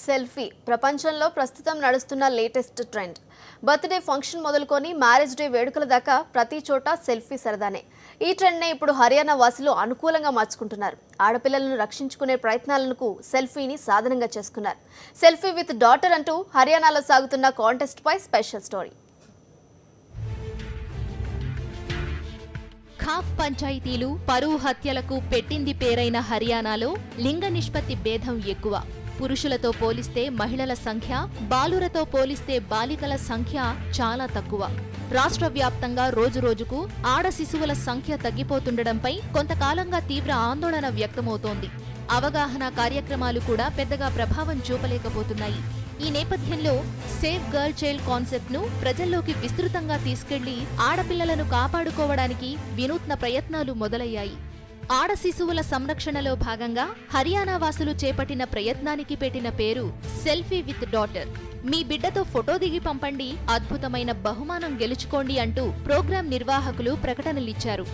Selfie ప్రపంచంలో ప్రస్తుతం నడుస్తున్న లేటెస్ట్ ట్రెండ్. బర్త్డే ఫంక్షన్ మొదలుకొని మ్యారేజ్ డే వేడుకల దాకా ప్రతి చోట సెల్ఫీ సరదానే. ఈ ట్రెండ్నే ఇప్పుడు హర్యానా వాసులు అనుకూలంగా మార్చుకుంటున్నారు. ఆడపిల్లలను రక్షించుకునే ప్రయత్నాలకు సెల్ఫీని సాధనంగా చేసుకున్నారు. సెల్ఫీ విత్ డాటర్ అంటూ హర్యానాలో సాగుతున్న కాంటెస్ట్ పై స్పెషల్ స్టోరీ. ఖాఫ్ పంచాయతీలు పరువు హత్యలకు పెట్టింది పేరైన హర్యానాలో లింగ నిష్పత్తి భేదం ఎక్కువ. పురుషులతో పోలిస్తే మహిళల సంఖ్య, బాలురతో పోలిస్తే బాలికల సంఖ్య చాలా తక్కువ. రాష్ట్ర వ్యాప్తంగా రోజురోజుకు ఆడ శిశువుల సంఖ్య తగ్గిపోతుండటంపై కొంతకాలంగా తీవ్ర ఆందోళన వ్యక్తమవుతోంది. అవగాహన కార్యక్రమాలు కూడా పెద్దగా ప్రభావం చూపలేకపోతున్నాయి. ఈ నేపథ్యంలో సేవ్ గర్ల్ చైల్డ్ కాన్సెప్ట్ ను ప్రజల్లోకి విస్తృతంగా తీసుకెళ్లి ఆడపిల్లలను కాపాడుకోవడానికి వినూత్న ప్రయత్నాలు మొదలయ్యాయి. ఆడ శిశువుల సంరక్షణలో భాగంగా హర్యానా వాసులు చేపట్టిన ప్రయత్నానికి పెట్టిన పేరు సెల్ఫీ విత్ డాటర్. మీ బిడ్డతో ఫోటో దిగి పంపండి, అద్భుతమైన బహుమానం గెలుచుకోండి అంటూ ప్రోగ్రాం నిర్వాహకులు ప్రకటనలిచ్చారు.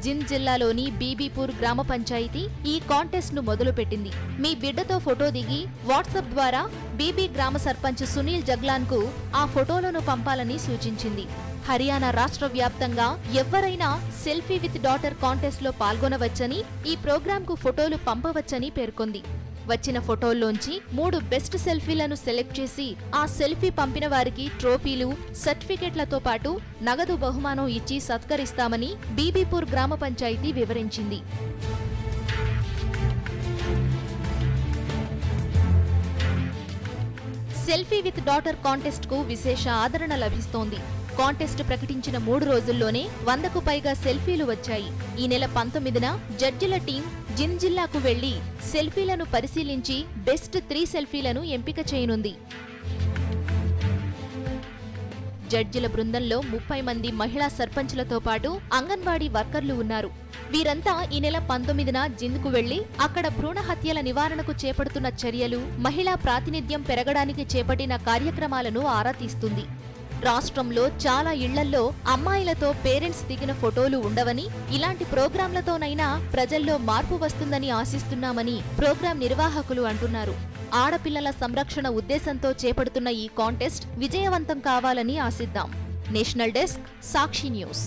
జింద్ జిల్లాలోని బీబీపూర్ గ్రామ పంచాయతీ ఈ కాంటెస్ట్ ను మొదలుపెట్టింది. మీ బిడ్డతో ఫోటో దిగి వాట్సాప్ ద్వారా బీబీ గ్రామ సర్పంచ్ సునీల్ జగ్లాన్ కు ఆ ఫోటోలను పంపాలని సూచించింది. హర్యానా రాష్ట్ర వ్యాప్తంగా ఎవరైనా సెల్ఫీ విత్ డాటర్ కాంటెస్ట్ లో పాల్గొనవచ్చని, ఈ ప్రోగ్రాంకు ఫోటోలు పంపవచ్చని పేర్కొంది. వచ్చిన ఫోటోల్లోంచి 3 బెస్ట్ సెల్ఫీలను సెలెక్ట్ చేసి ఆ సెల్ఫీ పంపిన వారికి ట్రోఫీలు, సర్టిఫికెట్లతో పాటు నగదు బహుమానం ఇచ్చి సత్కరిస్తామని బీబీపూర్ గ్రామ పంచాయతీ వివరించింది. సెల్ఫీ విత్ డాటర్ కాంటెస్ట్ కు విశేష ఆదరణ లభిస్తోంది. కాంటెస్ట్ ప్రకటించిన 3 రోజుల్లోనే 100కు పైగా సెల్ఫీలు వచ్చాయి. ఈ నెల 19న జడ్జిల టీం జింద్ జిల్లాకు వెళ్లి సెల్ఫీలను పరిశీలించి బెస్ట్ 3 సెల్ఫీలను ఎంపిక చేయనుంది. జడ్జిల బృందంలో 30 మంది మహిళా సర్పంచ్లతో పాటు అంగన్వాడీ వర్కర్లు ఉన్నారు. వీరంతా ఈ నెల 19న జింద్కు వెళ్లి అక్కడ భ్రూణ హత్యల నివారణకు చేపడుతున్న చర్యలు, మహిళా ప్రాతినిధ్యం పెరగడానికి చేపట్టిన కార్యక్రమాలను ఆరా తీస్తుంది. రాష్ట్రంలో చాలా ఇళ్లల్లో అమ్మాయిలతో పేరెంట్స్ దిగిన ఫోటోలు ఉండవని, ఇలాంటి ప్రోగ్రాంలతోనైనా ప్రజల్లో మార్పు వస్తుందని ఆశిస్తున్నామని ప్రోగ్రాం నిర్వాహకులు అంటున్నారు. ఆడపిల్లల సంరక్షణ ఉద్దేశంతో చేపడుతున్న ఈ కాంటెస్ట్ విజయవంతం కావాలని ఆశిద్దాం. నేషనల్ డెస్క్, సాక్షి న్యూస్.